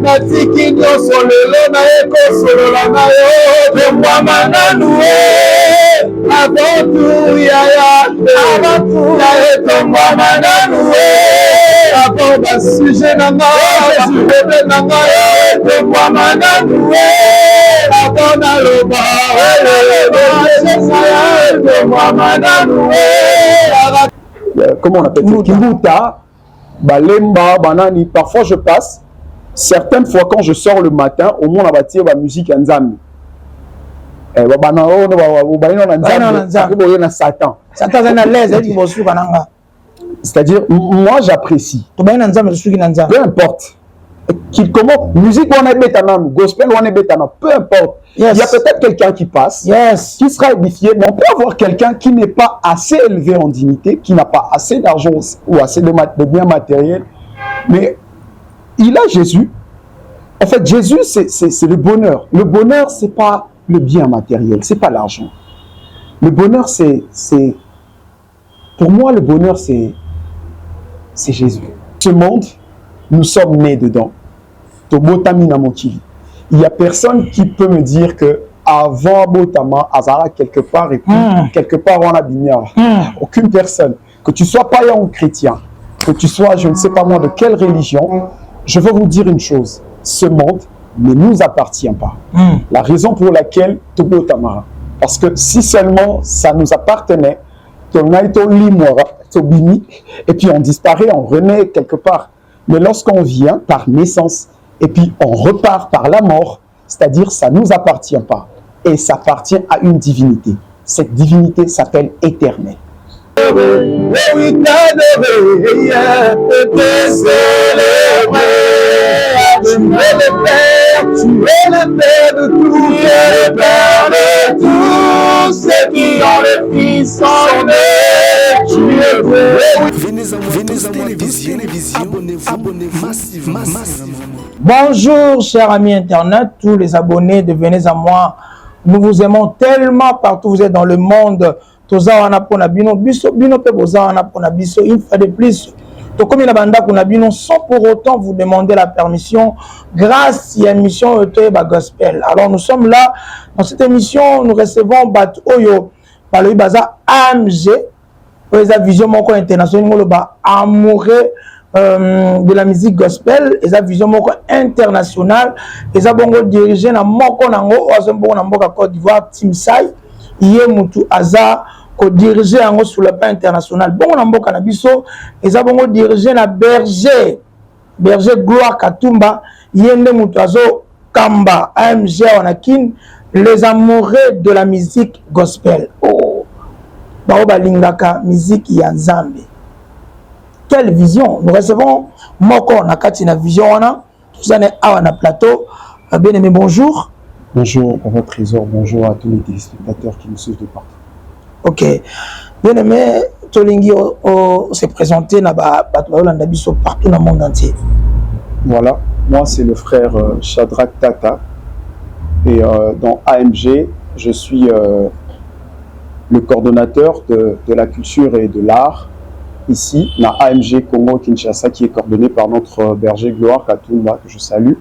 natiki nyonso lelo naye kosolola na yo tomwama nanu avantu yaya naye tomwama nanu avant basuje na nga basubebe na nga tomwama nanu avant naloba tomwama nanu comment on appelle ça Kimbuta, Balemba, Banani. Parfois je passe, certaines fois quand je sors le matin, au moins on va tirer la musique en Zambie. C'est-à-dire, moi j'apprécie. Peu importe. Comment musique on est bétanam, gospel on est bétanam, peu importe. Yes. Il y a peut-être quelqu'un qui passe, qui sera édifié, mais on peut avoir quelqu'un qui n'est pas assez élevé en dignité, qui n'a pas assez d'argent ou assez de biens matériels, mais il a Jésus. En fait, Jésus, c'est le bonheur. Le bonheur, c'est pas le bien matériel, c'est pas l'argent. Le bonheur, pour moi, le bonheur, c'est Jésus. Ce monde, nous sommes nés dedans. Il n'y a personne qui peut me dire que avant Botama, Azara quelque part et puis quelque part on a Bignard. Aucune personne. Que tu sois païen ou chrétien, que tu sois je ne sais pas moi de quelle religion, je veux vous dire une chose. Ce monde ne nous appartient pas. La raison pour laquelle Tobotama, parce que si seulement ça nous appartenait, et puis on disparaît, on renaît quelque part. Mais lorsqu'on vient par naissance, et puis on repart par la mort, c'est-à-dire ça ne nous appartient pas. Et ça appartient à une divinité. Cette divinité s'appelle éternelle. Tu es le Père, tu es le Père de tout, tu es le Père de tous, ceux qui ont le Fils en eux, tu es vrai. Venez à télévision, abonnez-vous massivement. Bonjour chers amis internet, tous les abonnés de Venez à moi, nous vous aimons tellement partout, vous êtes dans le monde, une fois de plus. Comme il a sans pour autant vous demander la permission grâce à l'émission Gospel. Alors nous sommes là, dans cette émission, nous recevons Bat Oyo par le Baza AMG, la vision internationale, amoureux de la musique gospel, et la vision internationale, et ça bongo dirigé dans Moko Nango, Côte d'Ivoire, Tim Sai, Yemutu Aza, ko diriger en sur le plan international. Bon on mboka na biso eza bongo diriger na berger Gloire Katumba yende mutazo kamba AMG wanakin les amoureux de la musique gospel. Oh bao balingaka musique ya Nzambe. Quelle vision nous recevons moko na kati na vision wana tuzane awa na plateau. Bien aimé, bonjour. Bonjour à votre trésor, bonjour à tous les téléspectateurs qui nous suivent de partout. Ok. Bien aimé, Tolingi s'est présenté partout dans le monde entier. Voilà, moi c'est le frère Shadrach Tata. Et dans AMG, je suis le coordonnateur de la culture et de l'art. Ici, dans AMG Congo Kinshasa, qui est coordonné par notre berger Gloire Katumba, que je salue.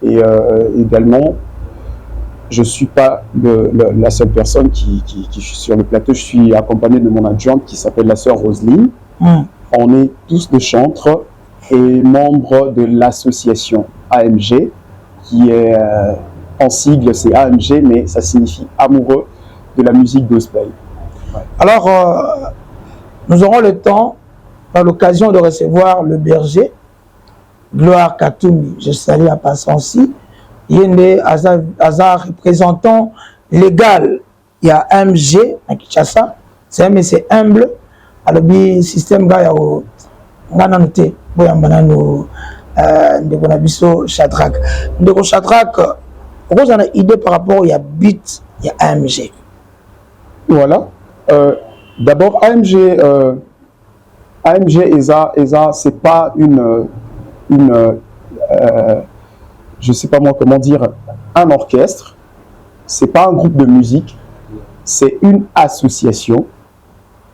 Et également, je ne suis pas la seule personne qui est sur le plateau. Je suis accompagné de mon adjointe qui s'appelle la sœur Roselyne. On est tous des chantres et membres de l'association AMG, qui est en sigle, c'est AMG, mais ça signifie amoureux de la musique gospel. Ouais. Alors, nous aurons le temps, par l'occasion de recevoir le berger, Gloire Katumbi. Je salue à passant aussi. Yende Hazard représentant légal, il y a AMG à Kinshasa, c'est humble, alors le système gars on a noté, Shadrach. Shadrach, vous avez une idée par rapport à Beat, il y a AMG. Voilà. D'abord AMG ESA, c'est pas je ne sais pas moi comment dire, un orchestre, c'est pas un groupe de musique, c'est une association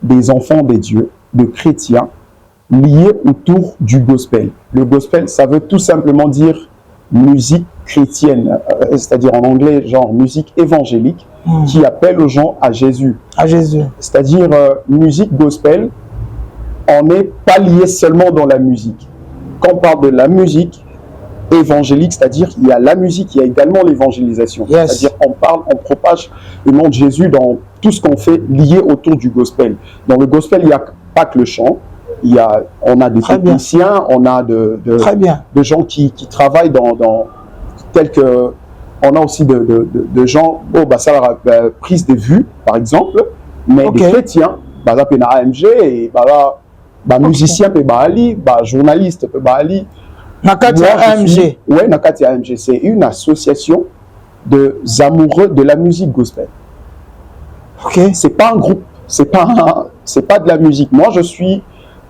des enfants des dieux, de chrétiens, liés autour du gospel. Le gospel, ça veut tout simplement dire musique chrétienne, c'est-à-dire en anglais, genre musique évangélique, qui appelle aux gens à Jésus. À Jésus. C'est-à-dire musique gospel, on n'est pas lié seulement dans la musique. Quand on parle de la musique évangélique, c'est-à-dire il y a la musique, il y a également l'évangélisation. Yes. C'est-à-dire on parle, on propage le nom de Jésus dans tout ce qu'on fait lié autour du gospel. Dans le gospel, il n'y a pas que le chant. On a des techniciens, on a de gens qui travaillent dans tels que... On a aussi de gens, ça prise de vue, par exemple, mais des chrétiens, par exemple, AMG, et musicien, journaliste, Nakati AMG. Oui, Nakati AMG, c'est une association de amoureux de la musique gospel. Ok. C'est pas un groupe, c'est pas de la musique. Moi, je suis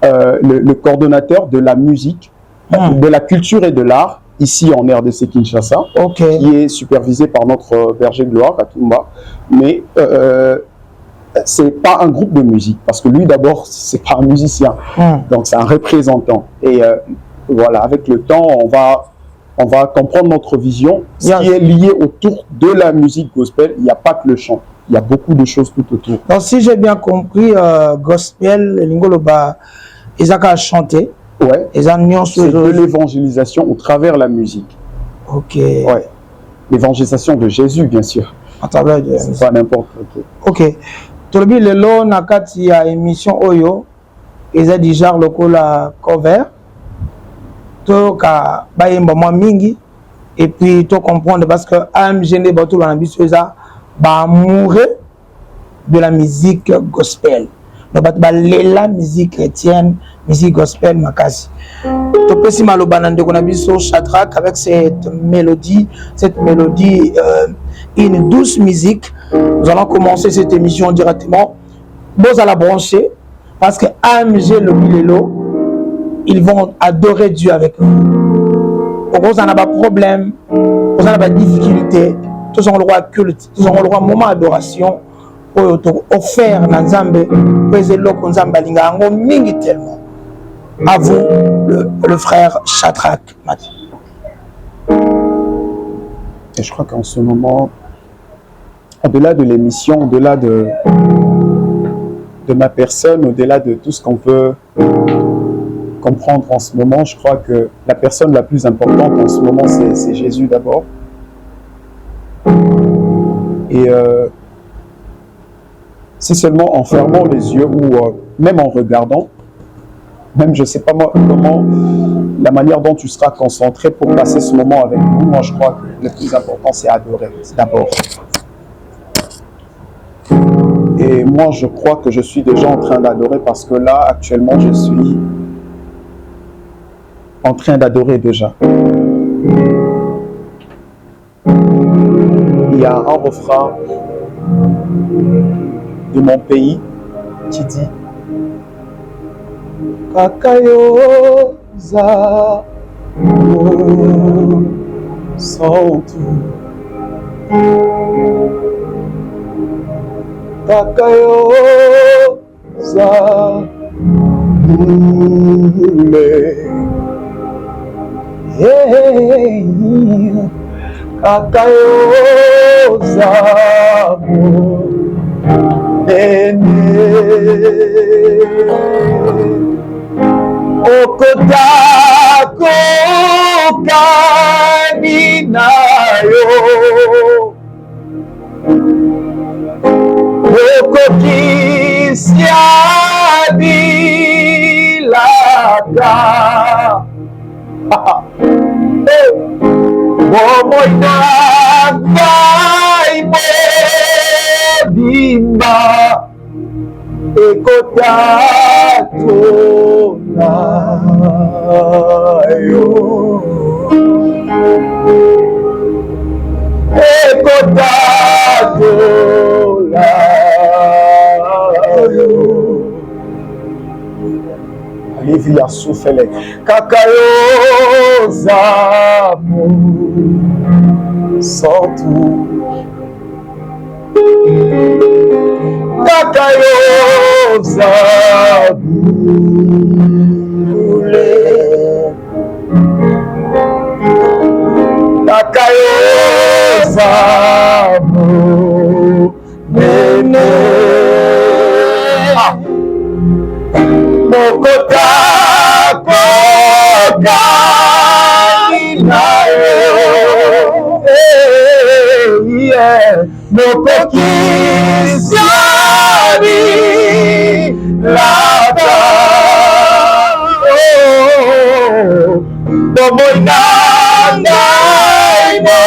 le coordonnateur de la musique, de la culture et de l'art, ici en RDC Kinshasa, qui est supervisé par notre berger gloire, Katumba. Mais c'est pas un groupe de musique, parce que lui, d'abord, c'est pas un musicien. Donc, c'est un représentant. Et voilà, avec le temps, on va comprendre notre vision, ce qui est lié autour de la musique gospel. Il n'y a pas que le chant. Il y a beaucoup de choses tout autour. Donc, si j'ai bien compris, gospel, Lingoloba, ils ont qu'à chanter. Ouais. C'est de l'évangélisation au travers la musique. Ok. Ouais. L'évangélisation de Jésus, bien sûr. C'est pas n'importe quoi. Ok. Tolobi lelo nakati ya émission Oyo, ils ont déjà le la cover. To ka bayemba mwa mingi et puis to comprendre parce que AMG ne bato la biso eza ba amoureux de la musique gospel. No bato ba lela musique chrétienne, musique gospel makasi. To pesi maloba na ndeko na biso Shadrach avec cette mélodie, une douce musique. Nous allons commencer cette émission directement. Vous allez brancher parce que AMG le Bilelo, ils vont adorer Dieu avec vous. Vous n'avez pas de problème, vous n'avez pas de difficulté, tous ont le droit culte, tous ont le droit moment d'adoration, offert dans Nzambe, tellement. À vous, le frère Shadrach. Et je crois qu'en ce moment, au-delà de l'émission, au-delà de ma personne, au-delà de tout ce qu'on peut comprendre en ce moment, je crois que la personne la plus importante en ce moment, c'est Jésus d'abord. Et c'est seulement en fermant les yeux ou même en regardant, même je ne sais pas moi, la manière dont tu seras concentré pour passer ce moment avec nous, moi je crois que le plus important c'est adorer d'abord. Et moi je crois que je suis déjà en train d'adorer parce que là actuellement je suis en train d'adorer déjà. Il y a un refrain de mon pays qui dit Kakayo za santu Kakayo za Kakayo za Okotako kaninayo Okokisya dilaka Omoina vai modimba Ekotato nayo Ekotato nayo Olivia Soufele Kakayo Zamu Santu Kakayo Zabule monene mokota kokani na yo mokokisiani lata bomoi na ngai mo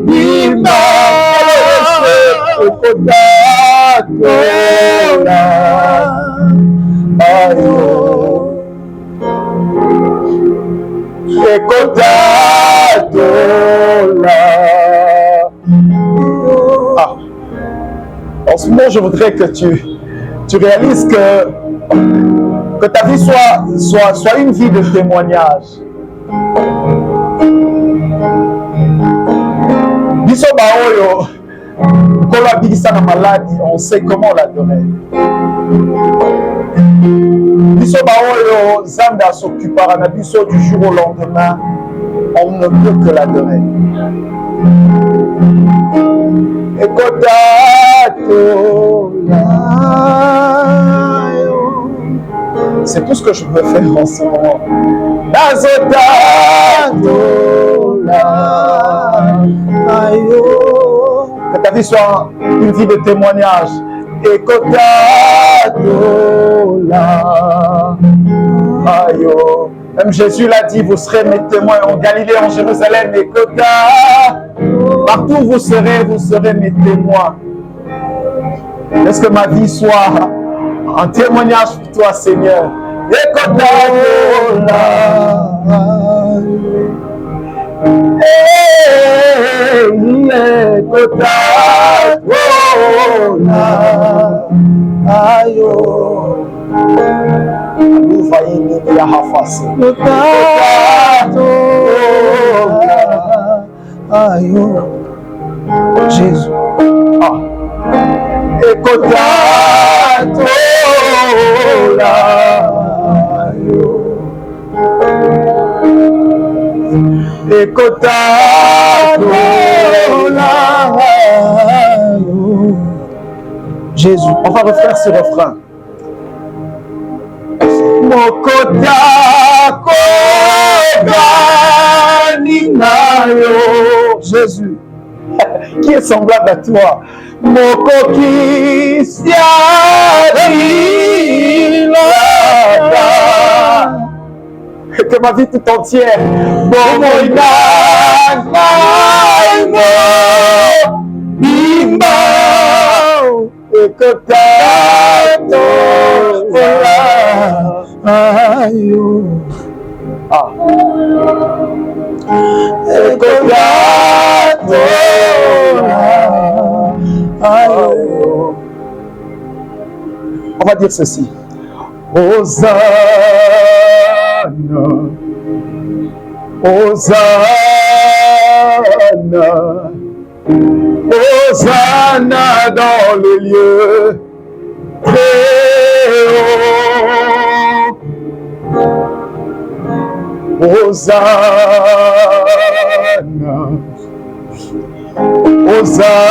bima okotatola ayo ekotatola. En ce moment, je voudrais que tu réalises que ta vie soit une vie de témoignage. Biso baoyo, kolo abikisa na maladie, on sait comment l'adorer. Biso baoyo, Zanda s'occupera na biso du jour au lendemain, on ne peut que l'adorer. C'est tout ce que je peux faire en ce moment. Que ta vie soit une vie de témoignage. Même Jésus l'a dit, vous serez mes témoins en Galilée, en Jérusalem, et partout où vous serez mes témoins. Laisse que ma vie soit un témoignage pour toi, Seigneur. Jésus. Jésus, on va refaire ce refrain. Jésus, qui est semblable à toi? Que ma vie tout entière on va dire ceci. Hosanna, Hosanna, Hosanna dans les lieux très hauts. Hosanna, Hosanna,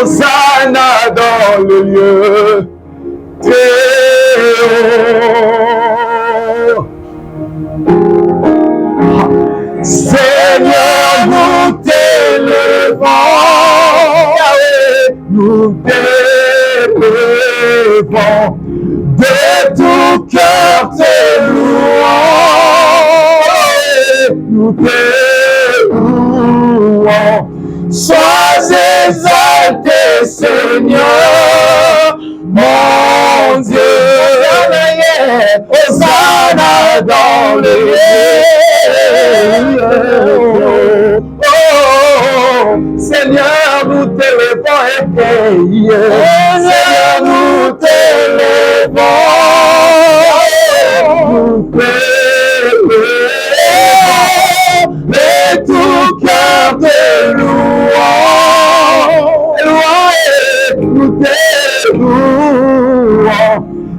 Hosanna dans le lieu très haut. Seigneur, nous t'élevons, nous t'élevons, de tout cœur te louons, nous t'élevons. Sois exalté, Seigneur, mon Dieu. Hosanna dans les lieux. Oh, Seigneur, nous t'élevons et payons. Seigneur, nous t'élevons. Nous t'élevons. Et tout cœur te louons. Nous t'élevons.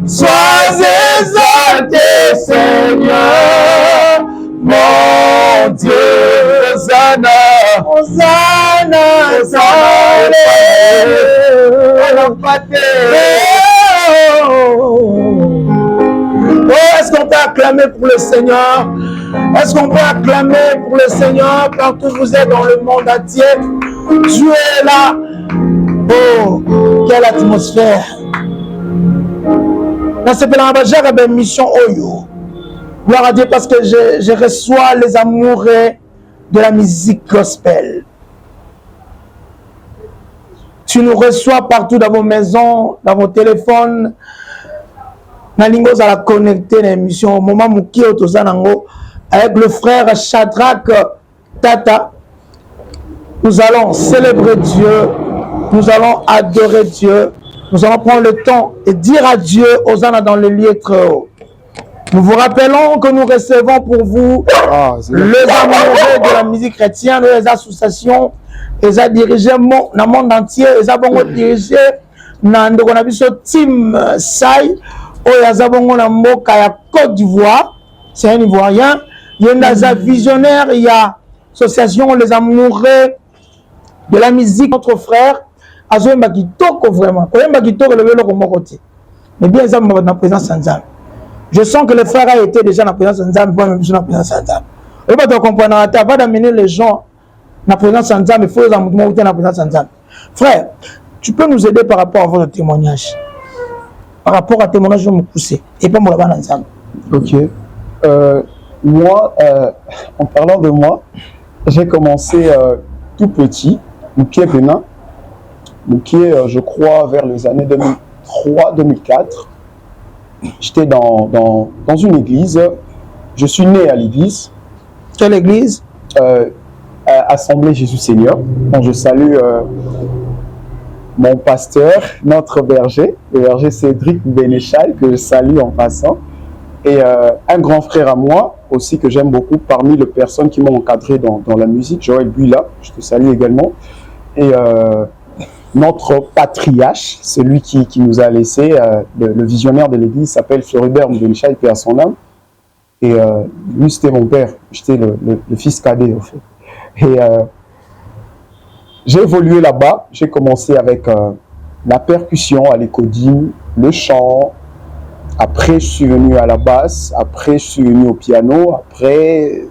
Sois exalté, Seigneur, mon Dieu. Hosanna, Hosanna, Oh, est-ce qu'on peut acclamer pour le Seigneur? Est-ce qu'on peut acclamer pour le Seigneur partout où vous êtes dans le monde entier? Dieu est là. Oh, quelle atmosphère. Dans cette mission Oyo. Gloire à Dieu parce que je reçois les amoureux de la musique gospel. Tu nous reçois partout dans vos maisons, dans vos téléphones. Nalingos à la connecter l'émission au moment où qui avec le frère Shadrach Tata. Nous allons célébrer Dieu, nous allons adorer Dieu, nous allons prendre le temps et dire à Dieu aux ânes dans le lieu très haut. Nous vous rappelons que nous recevons pour vous les amoureux de la musique chrétienne, les associations, les a dirigés dans le monde entier, les a dirigés dans le team SAI, les a Côte d'Ivoire, c'est un Ivoirien, il y a un visionnaire, il y a l'association les amoureux de la musique, notre frère, Azoemba Kitoko vraiment, Koyemba Kitoko le vélo comme côté. Mais bien ça, dans la présence sans âme. Je sens que le frère a été déjà dans la présence sans âme, moi-même je suis dans la présence sans âme. Et pas de comprendre, tu vas d'amener les gens dans la présence sans âme, il faut les amener dans la présence sans âme. Frère, tu peux nous aider par rapport à votre témoignage? Par rapport à témoignage, je vais me pousser. Et pas mon là-bas dans âme. Ok. Moi, en parlant de moi, j'ai commencé tout petit. Moukié Bénin, Moukié, je crois, vers les années 2003-2004. J'étais dans une église. Je suis né à l'église. Quelle église? Assemblée Jésus Seigneur. Donc, je salue mon pasteur, notre berger, le berger Cédric Bénéchal, que je salue en passant. Et un grand frère à moi, aussi que j'aime beaucoup, parmi les personnes qui m'ont encadré dans la musique, Joël Buila, je te salue également. Et notre patriarche, celui qui nous a laissé, le visionnaire de l'église s'appelle Floribert Mbénicha, paix à son âme. Et lui, c'était mon père, j'étais le fils cadet, en fait. Et j'ai évolué là-bas, j'ai commencé avec la percussion à l'écodine, le chant. Après, je suis venu à la basse, après, je suis venu au piano, après,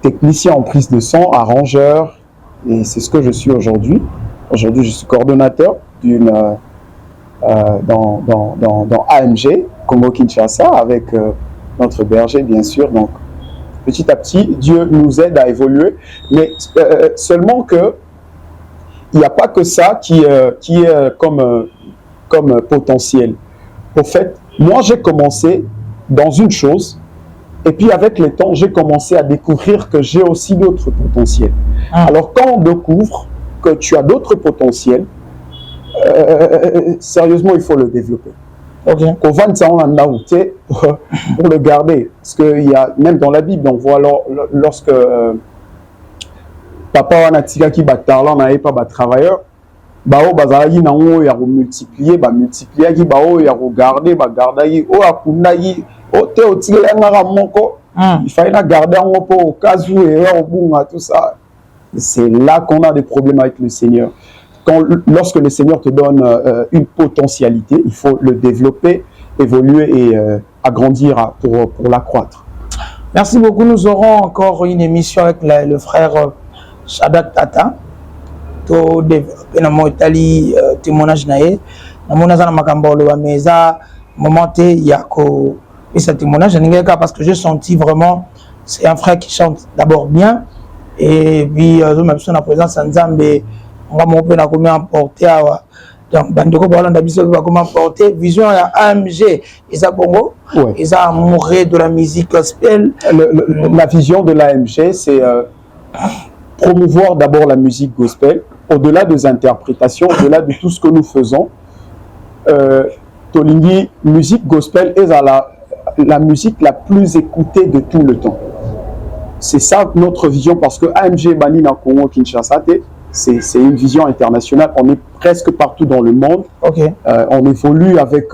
technicien en prise de son, arrangeur. Et c'est ce que je suis aujourd'hui. Aujourd'hui, je suis coordonnateur dans AMG, Congo-Kinshasa, avec notre berger, bien sûr. Donc, petit à petit, Dieu nous aide à évoluer. Mais seulement que il n'y a pas que ça qui est comme potentiel. Au fait, moi, j'ai commencé dans une chose. Et puis, avec le temps, j'ai commencé à découvrir que j'ai aussi d'autres potentiels. Alors, quand on découvre que tu as d'autres potentiels, sérieusement, il faut le développer. Okay. Pour le garder. Parce qu'il y a, même dans la Bible, on voit lorsque papa wanatika qui bat talent n'avait pas travailleur, bao bazali na ngo ya multiplier, multiplier qui bao ya regarder, garder o akunda yi o te o tigela ngara moko. Il fallait la garder en repos au cas où erreur au bout tout ça. C'est là qu'on a des problèmes avec le Seigneur. Lorsque le Seigneur te donne une potentialité, il faut le développer, évoluer et agrandir pour l'accroître. Merci beaucoup. Nous aurons encore une émission avec le frère Shadrach Tata. To développer dans mon Italie témoignage naé. Dans mon azana makambo le meza momenté yako et ce témoignage parce que j'ai senti vraiment c'est un frère qui chante d'abord bien et puis même son présence en Zambé on va monter na comment emporter donc bandeko balanda biso va comment emporter vision à AMG et ça bongo et ça amoureux de la musique gospel. La vision de l'AMG c'est promouvoir d'abord la musique gospel au-delà des interprétations, au-delà de tout ce que nous faisons. Tolingi, musique gospel est la musique la plus écoutée de tout le temps. C'est ça notre vision parce que AMG Bani na Congo Kinshasa, c'est une vision internationale. On est presque partout dans le monde. Okay. On évolue avec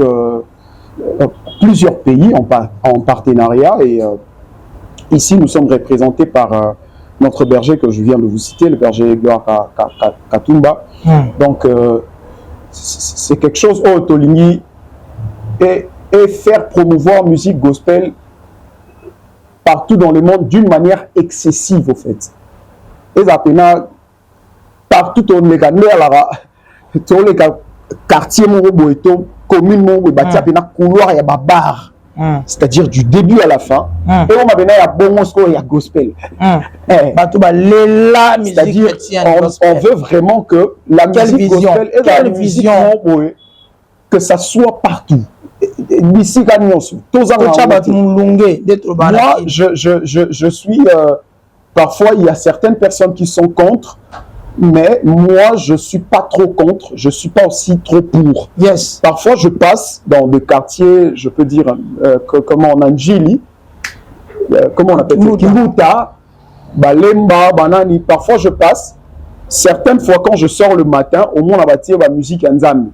plusieurs pays en partenariat et Ici, nous sommes représentés par notre berger que je viens de vous citer, le berger Gloire Katumba. Donc, c'est quelque chose au Toligny et faire promouvoir musique gospel partout dans le monde d'une manière excessive, au fait. Et ça partout on les quartiers, commune, couloir, il y a bar. C'est-à-dire du début à la fin. Et on m'a donné à bon il y a gospel. C'est-à-dire on veut vraiment que la musique gospel et la musique que ça soit partout. Ici, moi, je suis parfois il y a certaines personnes qui sont contre. Mais moi, je ne suis pas trop contre, je ne suis pas aussi trop pour. Yes. Parfois, je passe dans des quartiers, je peux dire, comment on a Njili, comment on appelle ça, Kimuta, Balemba, Banani. Parfois, je passe. Certaines fois, quand je sors le matin, au moins, on va bâtir la musique Nzambi.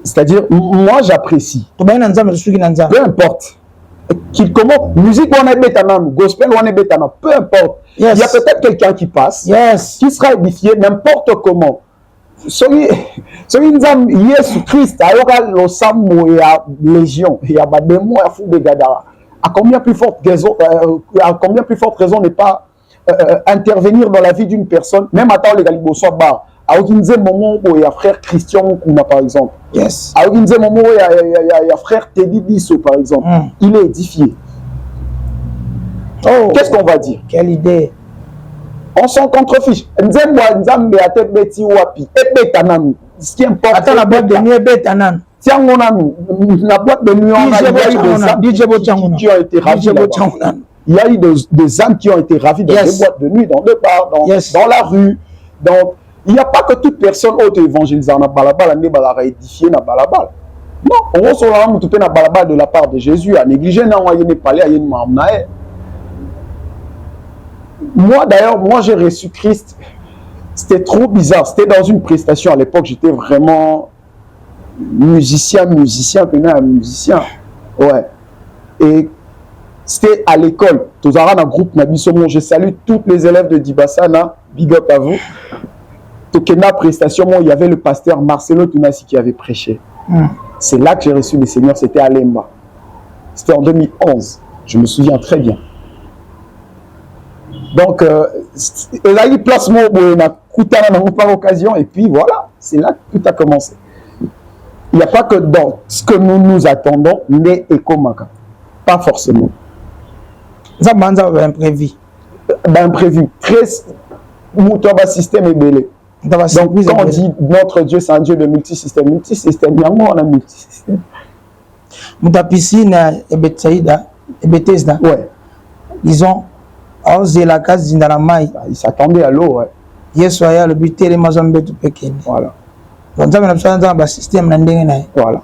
C'est-à-dire, moi, j'apprécie. Peu importe. Comment musique on est bétanam, gospel on est bétanam, peu importe. Yes. Il y a peut-être quelqu'un qui passe, qui sera édifié n'importe comment. Celui Jésus Christ, il y a légion, il y a des mots à fou de Gadara. À combien plus forte raison ne pas intervenir dans la vie d'une personne, même à temps les galibos soit bas. À aucun moment où il y a frère Christian Kouma par exemple. Yes. À aucun moment où il y a frère Teddy Bisso par exemple. Il est édifié. Oh, qu'est-ce qu'on va dire? Quelle idée. On s'en contrefiche. Ce qui importe. Attends, la boîte de nuit est bête, Anan. Tiens, mon ami, la boîte de nuit, on a qui ont été ravis. Il y a eu des âmes qui ont été ravies dans des boîtes de nuit, dans des bars, dans la rue. Il n'y a pas que toute personne autre évangélisée na balabala ne balara édifier na balabala. Non, on reçoit la tout na balabala de la part de Jésus à négliger na yene parler à yene mamnae. Moi d'ailleurs, j'ai reçu Christ. C'était trop bizarre, c'était dans une prestation à l'époque, j'étais vraiment musicien, ouais. Et c'était à l'école. Tozara na groupe Nabisomo, je salue tous les élèves de Dibassana, big up à vous. Tokena prestation, il y avait le pasteur Marcelo Tunasi qui avait prêché. C'est là que j'ai reçu le Seigneur, c'était à Lemba. C'était en 2011, je me souviens très bien. Donc, il a eu placement par occasion, et puis voilà, c'est là que tout a commencé. Il n'y a pas que dans ce que nous attendons, mais Ekomaka. Pas forcément. Ça m'a imprévu. Imprévu. Très. Mon système est belé. Donc, quand on dit notre Dieu, c'est un Dieu de multisystème. Multisystème, il y a un multisystème. Mouta piscine et Bethesda. Ouais. Ils ont osé la case dans la maille. Ils s'attendaient à l'eau, ouais. Yes, le but est de mazambe tout pequeño. Voilà. Donc, ça m'a fait un système. Voilà.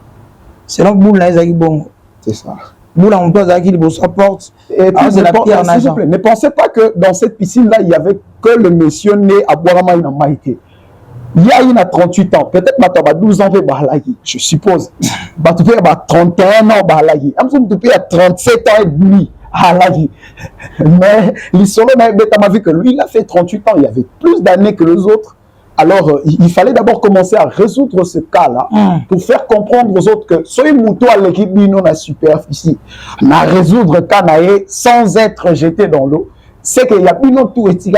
C'est donc boule là, ils bon. C'est ça. Boule on peut dire qu'il apporte. Et puis, ne pensez pas que dans cette piscine-là, il n'y avait que le monsieur né à Boirama na Maïté. Il y a une à 38 ans, peut-être maintenant 12 ans, je suppose. Il y a 31 ans, il y a 37 ans et demi. Mais l'histoire m'a vu que lui, il a fait 38 ans, il y avait plus d'années que les autres. Alors, il fallait d'abord commencer à résoudre ce cas-là pour faire comprendre aux autres que soyez mouton à l'équipe non à superficie, à résoudre le cas sans être jeté dans l'eau. C'est qu'il y a plus non tout Est-ce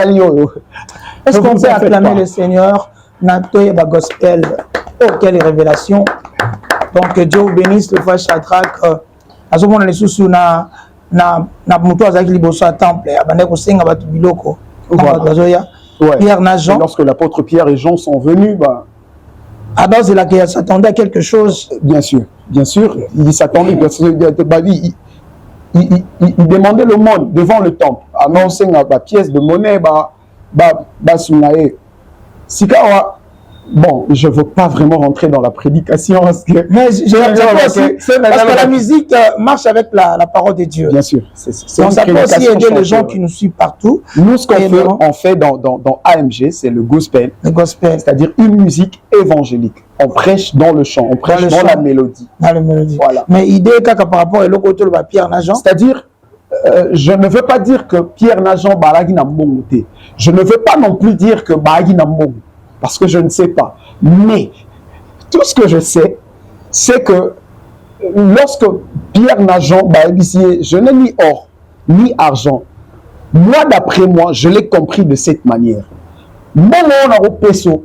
qu'on peut acclamer le Seigneur? Natoye ba gospel. Oh, quelle révélation! Donc, Dieu vous bénisse, le frère Shadrach. À ce moment, les sous na mouton à liboso à temple. Abandé ko senga batu biloko. Pierre Najan. Lorsque l'apôtre Pierre et Jean sont venus, alors c'est là qu'il s'attendait à quelque chose. Bien sûr, il s'attendait parce que il demandait le monde devant le temple. Annoncer la pièce de monnaie, Sikawa, Bon, je ne veux pas vraiment rentrer dans la prédication parce que... Mais parce que la musique marche avec la parole de Dieu. Bien sûr. Donc ça peut aussi aider les gens qui nous suivent partout. Nous, ce qu'on fait dans AMG, c'est le gospel. Le gospel. C'est-à-dire une musique évangélique. On prêche dans le chant, on prêche dans la mélodie. Dans la mélodie. Voilà. Mais idée par rapport à l'autre Pierre Najan. C'est-à-dire, je ne veux pas dire que Pierre Najan Baragi n'a monté. Je ne veux pas non plus dire que Baragi n'a monté. Parce que je ne sais pas. Mais tout ce que je sais, c'est que lorsque Pierre Najan Baragi, je n'ai ni or, ni argent. Moi, d'après moi, je l'ai compris de cette manière. Mon on a au peso,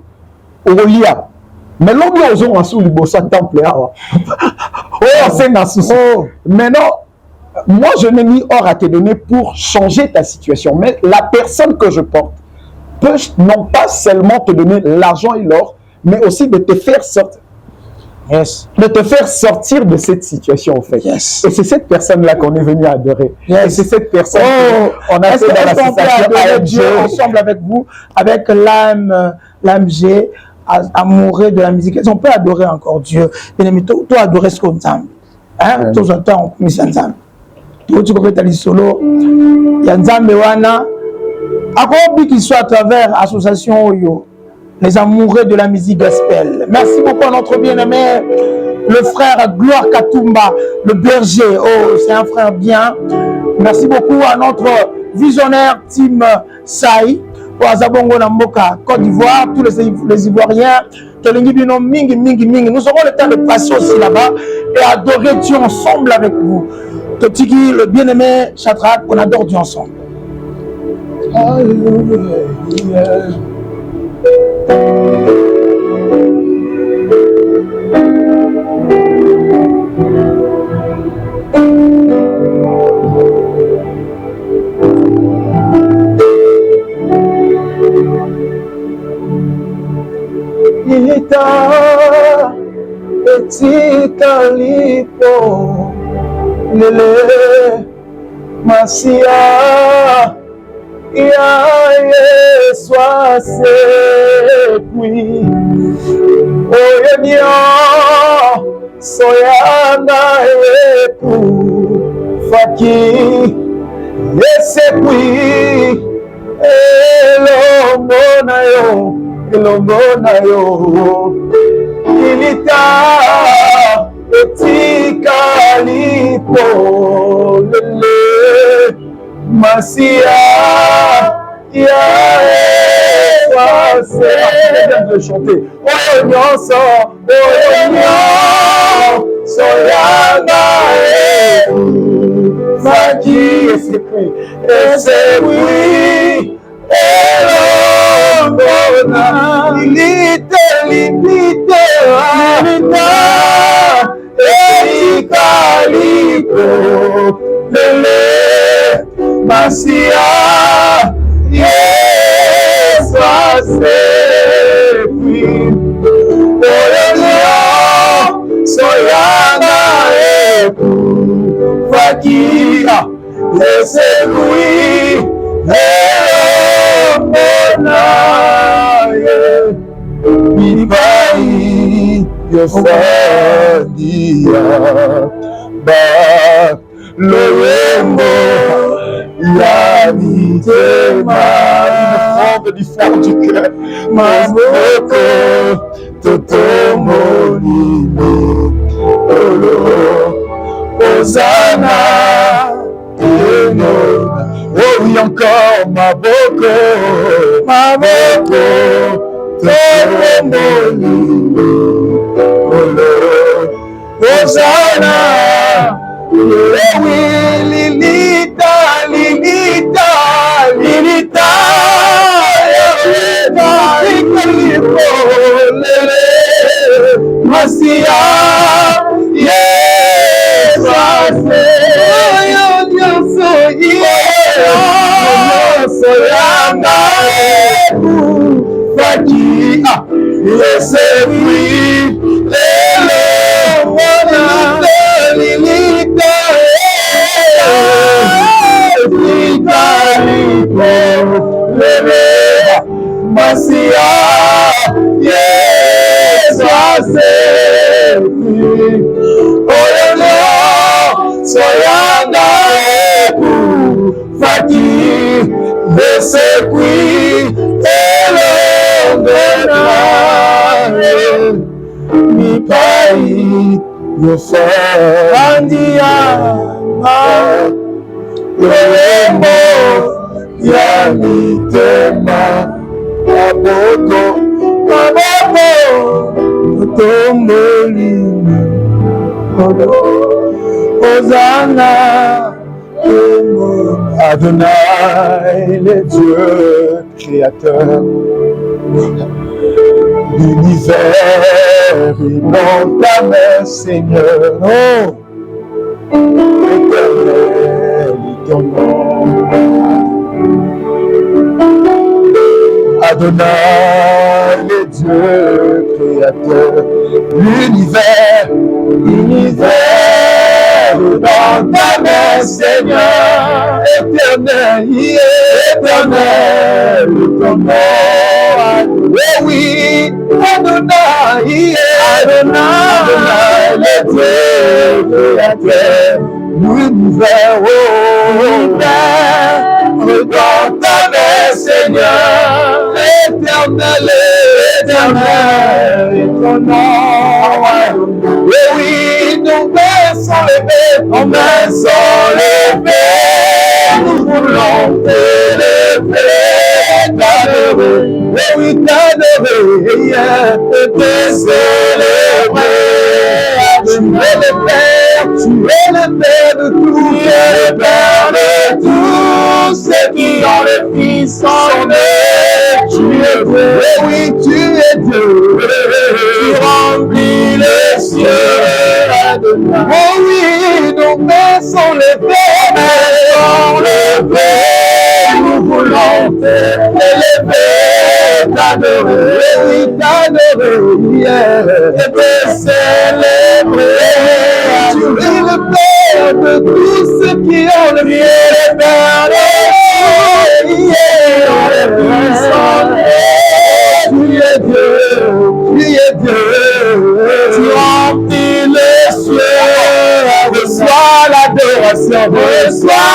au lia. Mais l'on a osé en sous le bossa temple. Maintenant, moi, je n'ai ni or à te donner pour changer ta situation. Mais la personne que je porte peut non pas seulement te donner l'argent et l'or, mais aussi de te faire sortir. Yes. De te faire sortir de cette situation, en fait. Yes. Et c'est cette personne-là qu'on est venu adorer. Yes. Et c'est cette personne qu'on a fait dans l'association Dieu ensemble avec vous, avec l'AMG, amoureux de la musique. On peut adorer encore Dieu. Mais toi, adorer ce qu'on t'aime. Hein? Tout le temps, on commet ça. Tu peux être solo. Il y a Nzambe wana. Encore qu'il soit à travers l'association Oyo, les amoureux de la musique gospel. Merci beaucoup à notre bien-aimé, le frère Gloire Katumba, le berger. Oh, c'est un frère bien. Merci beaucoup à notre visionnaire Tim Saï, pour Azabongo Namboka, Côte d'Ivoire, tous les Ivoiriens. Nous aurons le temps de passer aussi là-bas et adorer Dieu ensemble avec vous. Totiki, le bien-aimé Shadrach, on adore Dieu ensemble. Alléluia. Ita etika lipo lele masia ya Yesu asekwi oyenyo soyanga eku faki esekwi elongo na yo ilita etika lipo lele masia ya de chanter oyo soyanga faki esekwi elongona ilite eikaliko lele masia Yesu asekwi oyo soyanga eku fakia esekwi elongonaye bibai yosandia ba loyembo ya mitema une du fond du cœur maboko totomolile olo ozana enona oh oui encore maboko totomolile olo ozana oui lilita masia Yesu soyanga fakia esekwi lele lilita masia soyanga ebu fati besekwi elongena mipai yofandiama yolembo ya mitema maboko otombolimi Hosanna, Adonai, le Dieu créateur l'univers et dans ta main, Seigneur. Oh, éternel, ton nom. Adonai, le Dieu créateur, l'univers dans ta main, Seigneur, éternel, éternel, ton nom. Oh oui, Adonai, Adonai, le Dieu créateur, l'univers, dans ta main, Seigneur, éternel, éternel, ton nom. Oui, oui, nos mains sont levées, nos mains sont levées, nous voulons t'élever, t'adorer, oui, t'adorer, te célébrer. Tu es le Père, tu es le Père de tous, tu es le Père de tous ceux qui ont le Fils en eux. Tu es Dieu, oui, tu es Dieu, tu remplis les cieux. Oh oui, nos mains sont levées, nous voulons t'élever, t'adorer, oui, t'adorer, et te célébrer. Tu es le Père de tous ceux qui ont le bien, le Père de tous qui ont le puissant. Tu es Dieu, tu remplis les cieux. Reçois l'adoration, reçois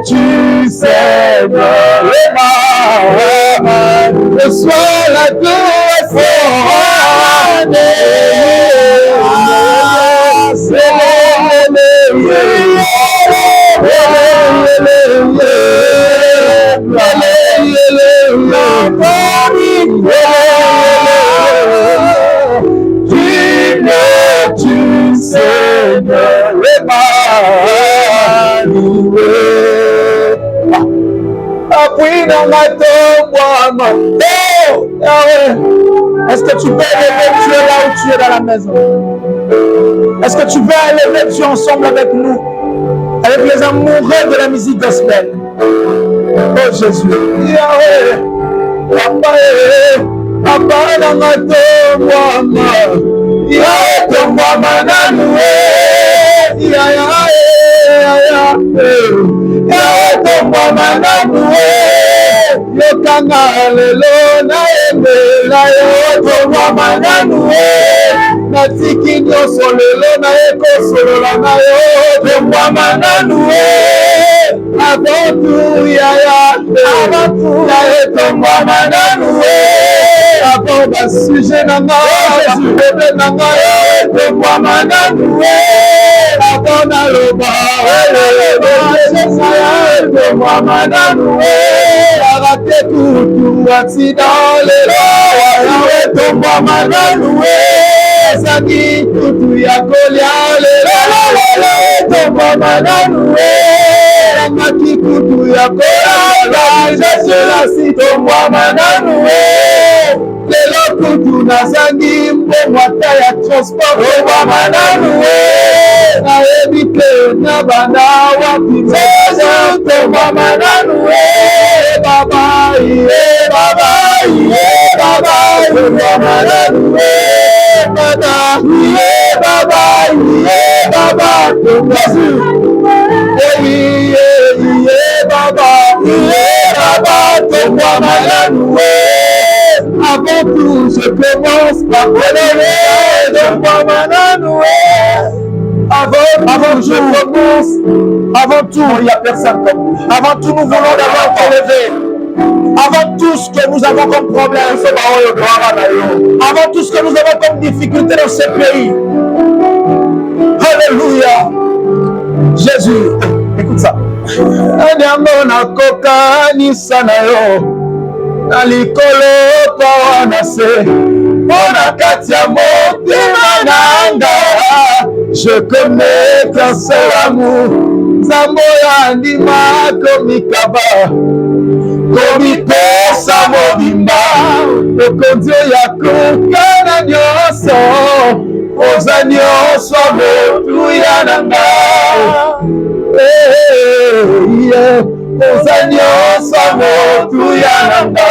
digne-tu, Seigneur, reçois l'adoration. Digne-tu, Seigneur, appuie dans ma tombe, est-ce que tu peux élever Dieu là où tu es dans la maison? Est-ce que tu peux élever Dieu ensemble avec nous, avec les amoureux de la musique gospel? Oh Jésus, Yahweh, Papa dans ma tombe, Yahweh tombe mananoué, Yahweh tombe mananoué. Yokanga lelo na emela yo tomwa mananue natiki nyonso lelo na ekosolola na yo tomwa mananue avantu yaya tomwa mananue avant basuje na nga basubebe na nga yo tomwa mananue avant naloba tomwa mananue arate kutu accident lelo yawe tomba mananue ezaki kutu ya kolia lelo tomba mananue angaki kutu ya kolia jeselasi tomba mananue lelo kutu nazangi mbongo ata ya transport tomba mananue nayebi te na banda wapi zezu tomba mananue Baba, yeah, Baba, yeah, Baba, yeah, Baba, yeah, Baba, yeah, Baba, Jésus. Baba, tombe malade. Avant tout, je commence par élever, tombe malade. Avant tout, je commence. Avant tout, il n'y a personne comme vous. Avant tout, nous voulons d'abord t'élever. Avant tout ce que nous avons comme problème, avant tout ce que nous avons comme difficulté dans ce pays. Alléluia. Jésus, écoute ça. Adiambo na koka ni sanayo. Na likolo pa na se. Mona katia motema nanga. Je connais qu'un seul amour. Zamboya ndima komikaba. Komipesa mobimba. Okondio ya kokana nyoso. Oza nyoso motuya nanga. Oza nyoso motuya nanga.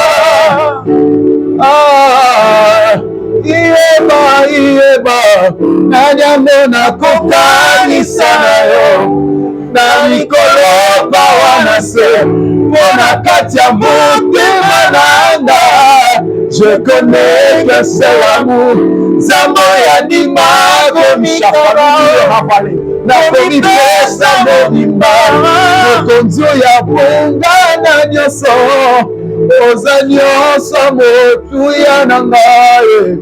Iyeba nanyambo nakokanisa nayo. Na likolo bawana se. Mona katia motema nanga. Je connais que c'est l'amour. Zambo ya ndima komikaba. Na komipesa mobimba. Okonzio ya bongana nyoso. Oza nyoso motuya nangaye.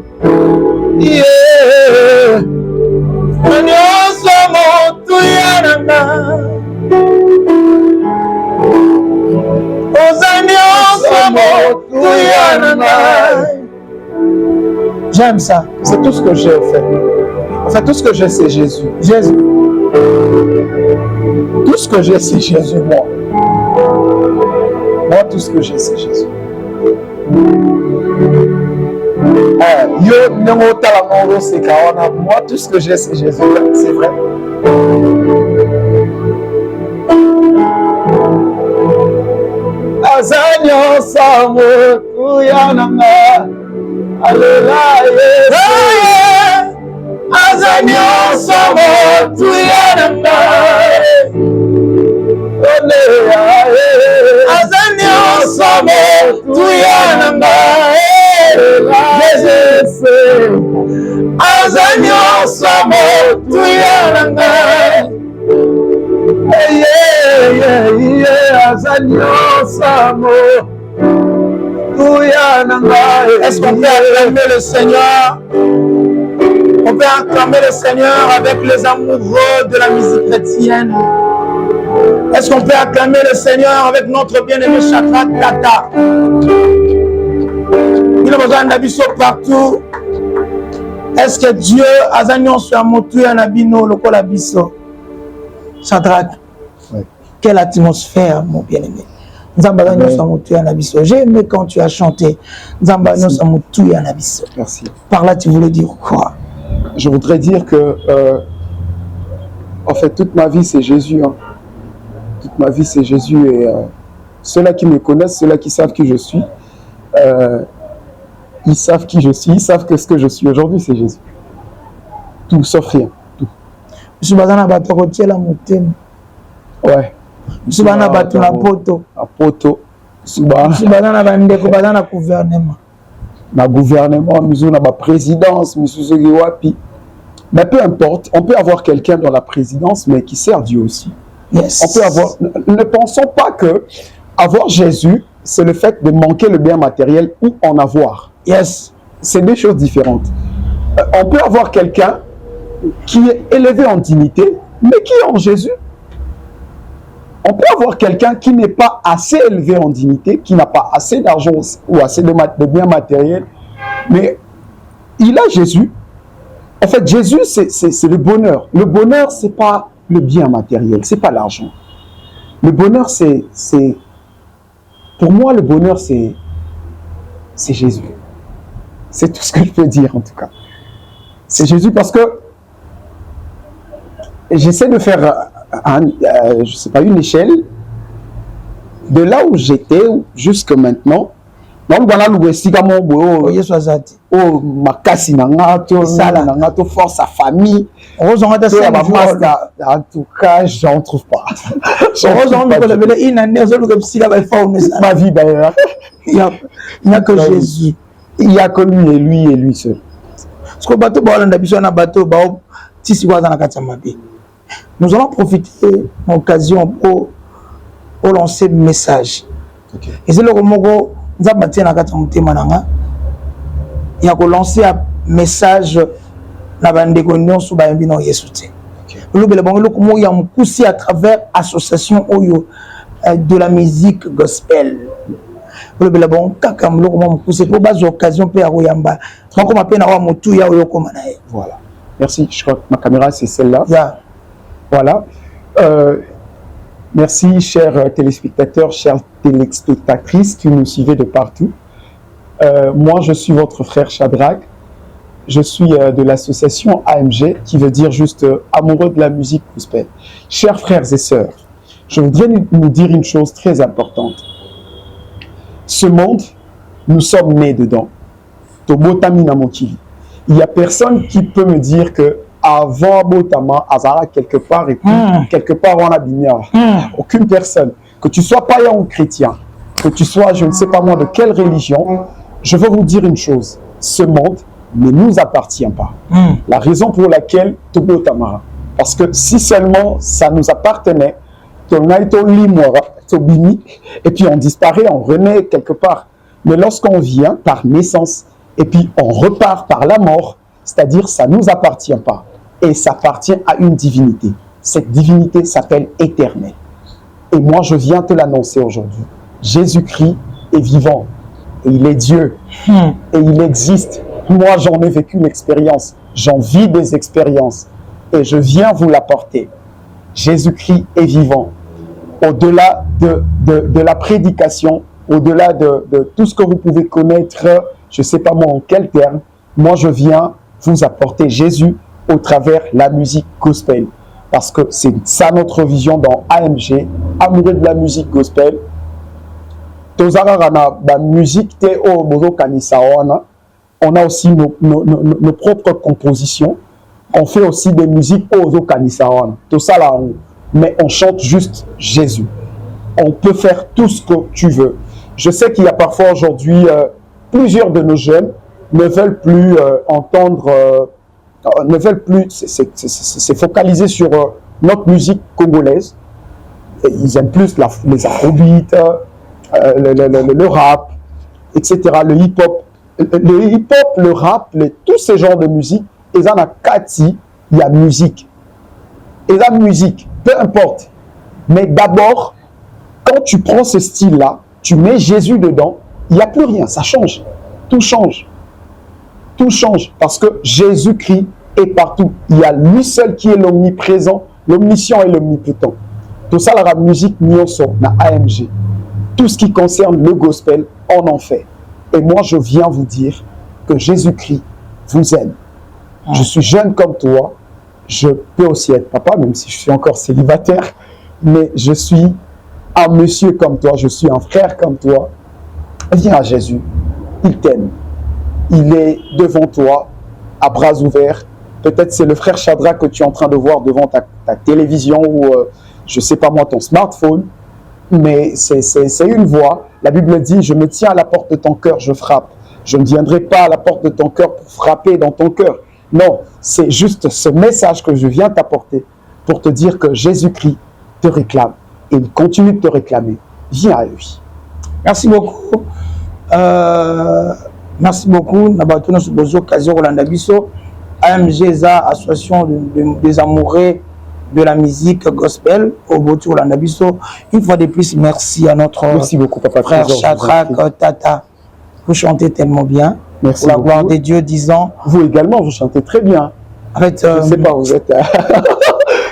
Nyoso motuya nangaye. J'aime ça. C'est tout ce que j'ai fait. Enfin, tout ce que j'ai, c'est Jésus. Jésus. Tout ce que j'ai, c'est Jésus, moi. Moi, tout ce que j'ai, c'est Jésus. Moi, tout ce que j'ai, c'est Jésus. C'est vrai. Azanyo samo kuyananga Aleluya Azanyo samo kuyananga Azanyo samo kuyananga Azanyo samo kuyananga Est-ce qu'on peut acclamer le Seigneur? On peut acclamer le Seigneur avec les amoureux de la musique chrétienne. Est-ce qu'on peut acclamer le Seigneur avec notre bien-aimé Shadrach Tata? Il a besoin d'habits partout. Est-ce que Dieu a besoin de montrer un abino le colabiso? Shadrach, oui. Quelle atmosphère, mon bien-aimé. J'ai aimé quand tu as chanté. Merci. Par là, tu voulais dire quoi? Je voudrais dire que, en fait, toute ma vie, c'est Jésus. Hein. Toute ma vie, c'est Jésus. Et ceux-là qui me connaissent, ceux-là qui savent qui je suis, ils savent qui je suis. Ils savent que ce que je suis aujourd'hui, c'est Jésus. Tout, sauf rien. Tout. Ouais. Subana batu na poto. Na poto. Subana na bandeko bazana gouvernement. Na gouvernement, nous na ba présidence, misuzogi wapi. Mais peu importe, on peut avoir quelqu'un dans la présidence mais qui sert Dieu aussi. Yes. On peut avoir. Ne pensons pas que avoir Jésus, c'est le fait de manquer le bien matériel ou en avoir. Yes. C'est deux choses différentes. On peut avoir quelqu'un qui est élevé en dignité, mais qui est en Jésus. On peut avoir quelqu'un qui n'est pas assez élevé en dignité, qui n'a pas assez d'argent ou assez de biens matériels, mais il a Jésus. En fait, Jésus, c'est le bonheur. Le bonheur, ce n'est pas le bien matériel, ce n'est pas l'argent. Le bonheur, pour moi, le bonheur, c'est Jésus. C'est tout ce que je peux dire, en tout cas. C'est Jésus parce que j'essaie de faire... je sais pas, une échelle de là où j'étais jusque maintenant Donc voilà le esika mon boyo Yesu azati. Oh makasi nanga to force sa famille. Heureusement que ça en tout cas, j'en trouve pas. Heureusement que une année ma vie d'ailleurs. Il n'y a que Jésus. Il n'y a que lui et lui seul. Parce que bateau balanda biso na bateau bao tisi kwa na kati mabe. Nous allons profiter de l'occasion pour lancer le message. Et c'est le moment nous avons bâti na kati mutema nanga. Il y a que lancer un message na bande konyo sou ba yembi na Yesu te. Le bele bango lokomo ya mukusi à travers association oyo de la musique gospel. Le bele bango kaka lokomo mukusi pour base occasion pe ya koyamba. Donc on m'appelle na wa mutu ya oyo koma na ye. Voilà. Merci, je crois que ma caméra c'est celle-là. Yeah. Voilà. Merci chers téléspectateurs, chères téléspectatrices qui nous suivez de partout. Moi je suis votre frère Shadrach. Je suis de l'association AMG, qui veut dire juste amoureux de la musique gospel. Chers frères et sœurs, je voudrais nous dire une chose très importante. Ce monde, nous sommes nés dedans. Il n'y a personne qui peut me dire que avant Botama, Azara quelque part, et puis quelque part on a bigné. Aucune personne. Que tu sois païen ou chrétien, que tu sois, je ne sais pas moi, de quelle religion, je veux vous dire une chose. Ce monde ne nous appartient pas. La raison pour laquelle Togo Tamara, parce que si seulement ça nous appartenait, et puis on disparaît, on renaît quelque part. Mais lorsqu'on vient par naissance, et puis on repart par la mort, c'est-à-dire ça ne nous appartient pas. Et ça appartient à une divinité. Cette divinité s'appelle éternelle. Et moi je viens te l'annoncer aujourd'hui. Jésus-Christ est vivant. Et il est Dieu. Et il existe. Moi, j'en ai vécu l'expérience. J'en vis des expériences. Et je viens vous l'apporter. Jésus-Christ est vivant. Au-delà de la prédication, au-delà de tout ce que vous pouvez connaître, je ne sais pas moi en quel terme, moi, je viens vous apporter Jésus au travers la musique gospel. Parce que c'est ça notre vision dans AMG, amoureux de la musique gospel. La musique, on a aussi nos propres compositions. On fait aussi des musiques tout ça là, mais on chante juste Jésus. On peut faire tout ce que tu veux. Je sais qu'il y a parfois aujourd'hui plusieurs de nos jeunes ne veulent plus entendre, ne veulent plus se focaliser sur notre musique congolaise. Ils aiment plus les afrobeats, le rap, etc., le hip-hop. Le hip-hop, le rap, tous ces genres de musique, ils en ont kati, il y a musique. Ils ont musique, peu importe. Mais d'abord, quand tu prends ce style-là, tu mets Jésus dedans, il n'y a plus rien, ça change. Tout change. Tout change parce que Jésus-Christ est partout. Il y a lui seul qui est l'omniprésent, l'omniscient et l'omnipotent. Tout ça, la musique, Nyoso, na AMG. Tout ce qui concerne le gospel, on en fait. Et moi, je viens vous dire que Jésus-Christ vous aime. Je suis jeune comme toi. Je peux aussi être papa, même si je suis encore célibataire. Mais je suis un monsieur comme toi. Je suis un frère comme toi. Viens à Jésus. Il t'aime. Il est devant toi, à bras ouverts. Peut-être c'est le frère Shadrach que tu es en train de voir devant ta télévision ou, je ne sais pas moi, ton smartphone. Mais c'est une voix. La Bible dit, je me tiens à la porte de ton cœur, je frappe. Je ne viendrai pas à la porte de ton cœur pour frapper dans ton cœur. Non, c'est juste ce message que je viens t'apporter pour te dire que Jésus-Christ te réclame. Et il continue de te réclamer. Viens à lui. Merci beaucoup. Merci beaucoup. Nabatuna Subozo Kazi Rolanda Biso, AMG, association des amoureux de la musique gospel au Botu Rolanda Biso. Une fois de plus, merci à notre beaucoup, papa, frère Shadrach Tata. Vous chantez tellement bien. Merci. Pour la gloire de Dieu, disant. Vous également, vous chantez très bien. En fait, je ne sais pas, vous êtes.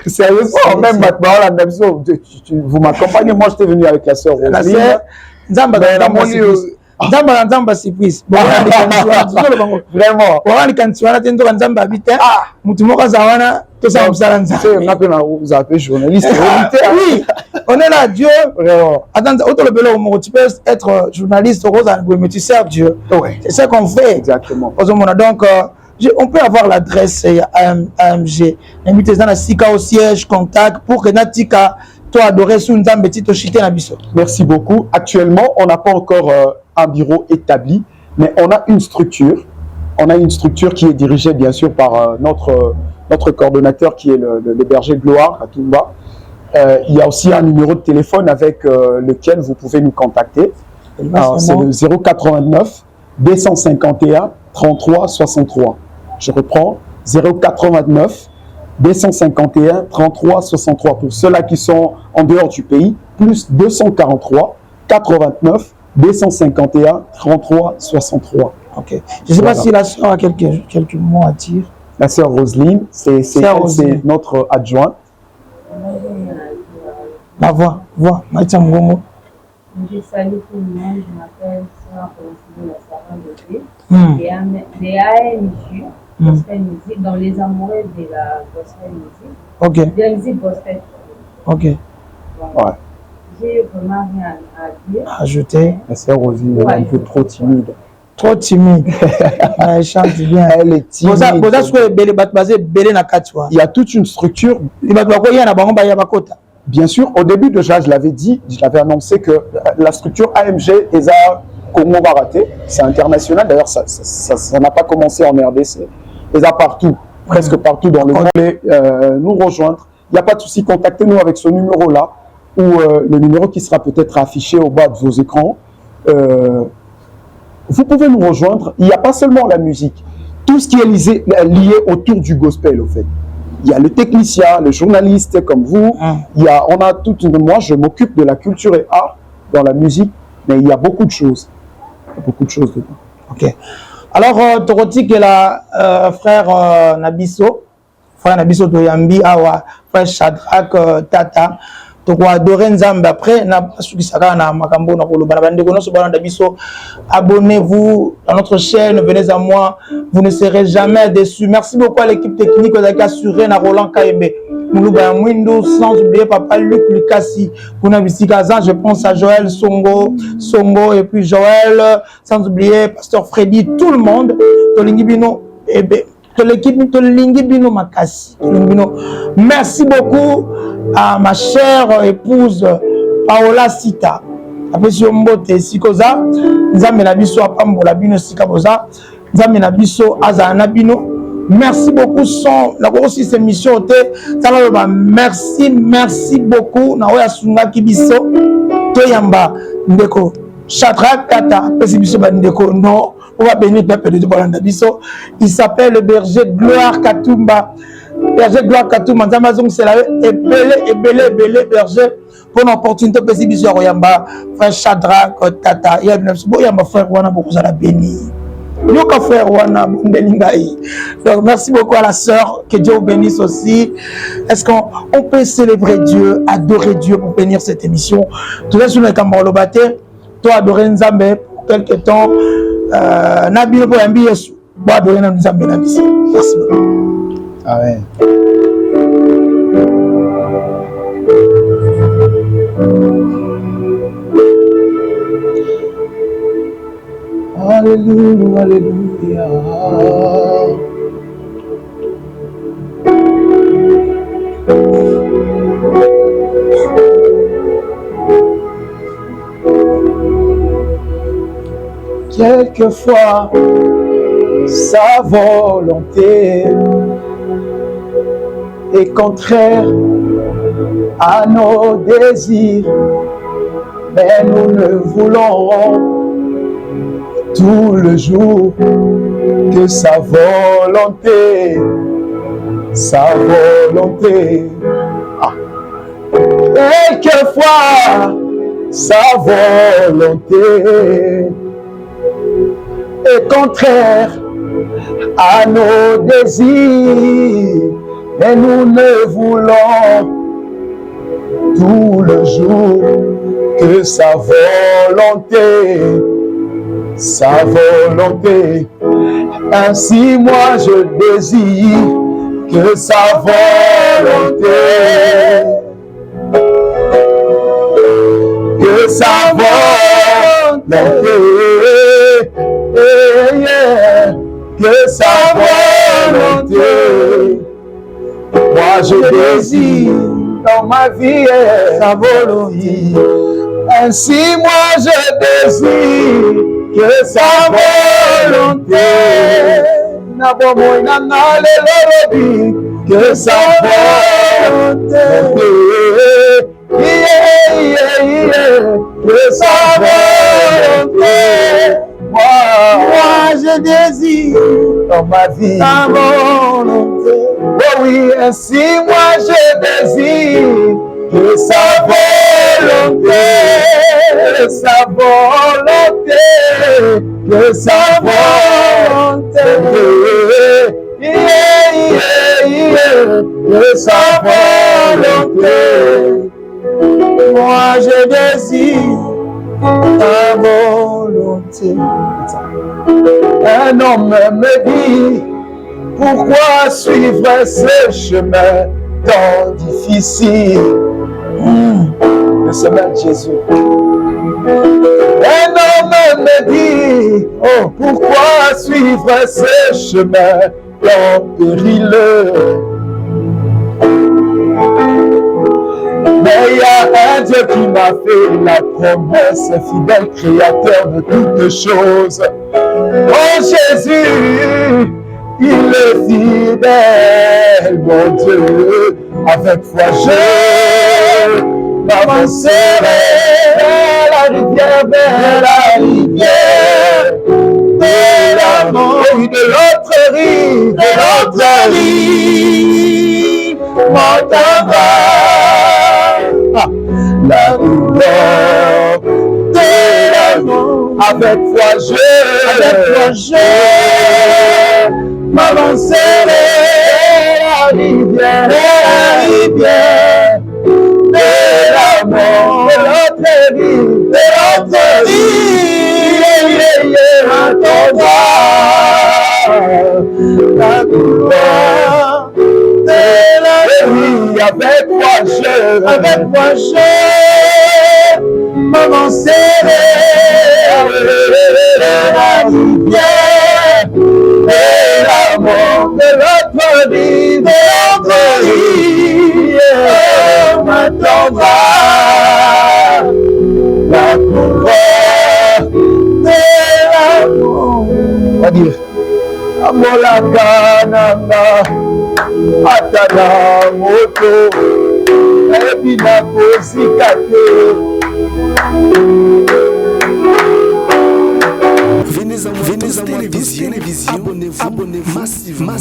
Sérieusement, même maintenant, vous m'accompagnez. Moi, j'étais venu avec la sœur Rosalie. Nzamba surprise. Vraiment. Tout ça, vous appelez journaliste. Oui, on est là, Dieu. Attends, tu peux être journaliste, mais tu sers Dieu. C'est ce qu'on fait. Exactement. Donc, on peut avoir l'adresse AMG. Invitez dans la Sika au siège, contact pour que Natika, toi, adorer sous une petite chité na biso. Merci beaucoup. Actuellement, on n'a pas encore un bureau établi, mais on a une structure. On a une structure qui est dirigée, bien sûr, par notre coordonnateur qui est le berger Gloire à Tumba. Il y a aussi un numéro de téléphone avec lequel vous pouvez nous contacter. C'est le 089 251 33 63. Je reprends, 089 251 33 63 pour ceux-là qui sont en dehors du pays, plus 243 89 251 33 63. Ok. Je ne sais pas si la sœur a quelques mots à dire. La sœur Roselyne, c'est notre adjointe. La voix, Maïtia Mgomo. Je salue tout le monde, je m'appelle Sœur Roselyne La Sarah de de AMG, Gospel Music, dans les amoureux de la Gospel Music. Ok. De la musique Gospel. Ok. Ouais. J'ai vraiment rien à dire. Ajouter. La sœur Roselyne est un peu trop timide. Trop timide. Elle chante bien. Elle est timide. Il y a toute une structure. Bien sûr, au début déjà, je l'avais annoncé que la structure AMG ESA Congo Baraté, c'est international. D'ailleurs, ça n'a pas commencé en RDC. ESA partout, presque partout dans le monde. Nous rejoindre. Il n'y a pas de souci, contactez-nous avec ce numéro-là ou le numéro qui sera peut-être affiché au bas de vos écrans. Vous pouvez nous rejoindre. Il n'y a pas seulement la musique. Tout ce qui est lié autour du gospel, au fait. Il y a le technicien, le journaliste comme vous. Moi, je m'occupe de la culture et art dans la musique, mais il y a beaucoup de choses. Beaucoup de choses dedans. Ok. Alors, Toroti, qui est la frère Nabiso, Toyambi, Awa, frère Shadrach Tata. Après, abonnez-vous à notre chaîne, venez à moi, vous ne serez jamais déçus. Merci beaucoup à l'équipe technique qui a assuré Roland Kaebe, sans oublier Papa Luc Lucassi, je pense à Joël Songo et puis Joël, sans oublier Pasteur Freddy, tout le monde, merci beaucoup à ma chère épouse Paola Sita. Merci beaucoup aussi cette émission. Merci beaucoup. Shadrach Tata, non, on va bénir le peuple de Bolandabiso. Il s'appelle le berger Gloire Katumba. Berger Gloire Katumba, c'est la belé berger pour l'opportunité de Pésibiso Royamba, frère Shadrach Tata. Il y a un frère Wana pour vous bénir. Donc, merci beaucoup à la sœur, que Dieu vous bénisse aussi. Est-ce qu'on peut célébrer Dieu, adorer Dieu pour bénir cette émission? Tout ça sur le Cameroun Lobaté. Toi, adorer Nzambe pour quelque temps. Nabino pour Yambi Yesu. Bon, adorer Nzambe Nabisi. Merci beaucoup. Amen. Alléluia, alléluia. Quelquefois, sa volonté est contraire à nos désirs, mais nous ne voulons tout le jour que sa volonté. Quelquefois, sa volonté est contraire à nos désirs, mais nous ne voulons tout le jour que sa volonté. Ainsi moi je désire que sa volonté, que sa volonté, que sa volonté. Moi je désire dans ma vie sa volonté. Ainsi moi je désire que sa volonté. Que sa volonté. Que sa volonté. Moi je désire dans ma vie sa volonté. Oh oui, ainsi moi je désire que sa volonté, sa volonté, que sa volonté, que sa volonté. Moi je désire ta volonté. Un homme me dit, pourquoi suivre ce chemin tant difficile? Le chemin de Jésus. Un homme me dit, oh, pourquoi suivre ce chemin tant périlleux? Mais il y a un Dieu qui m'a fait la promesse, fidèle créateur de toutes choses. Oh Jésus, il est fidèle, mon Dieu. Avec foi je m'avancerai vers la rivière de l'amour. Oui, de l'autre rive, m'entendra la douleur de l'amour. Avec foi je m'avancerai la rivière de l'amour. De l'autre rive, m'entendra la douleur de l'amour. Avec moi je m'avancerai la rivière de l'amour. De l'autre rive, m'attendra la couleur de l'amour. On va dire Amolaka nanga atana moto ebina kozika te. Venez à moi télévision, abonnez-vous massivement.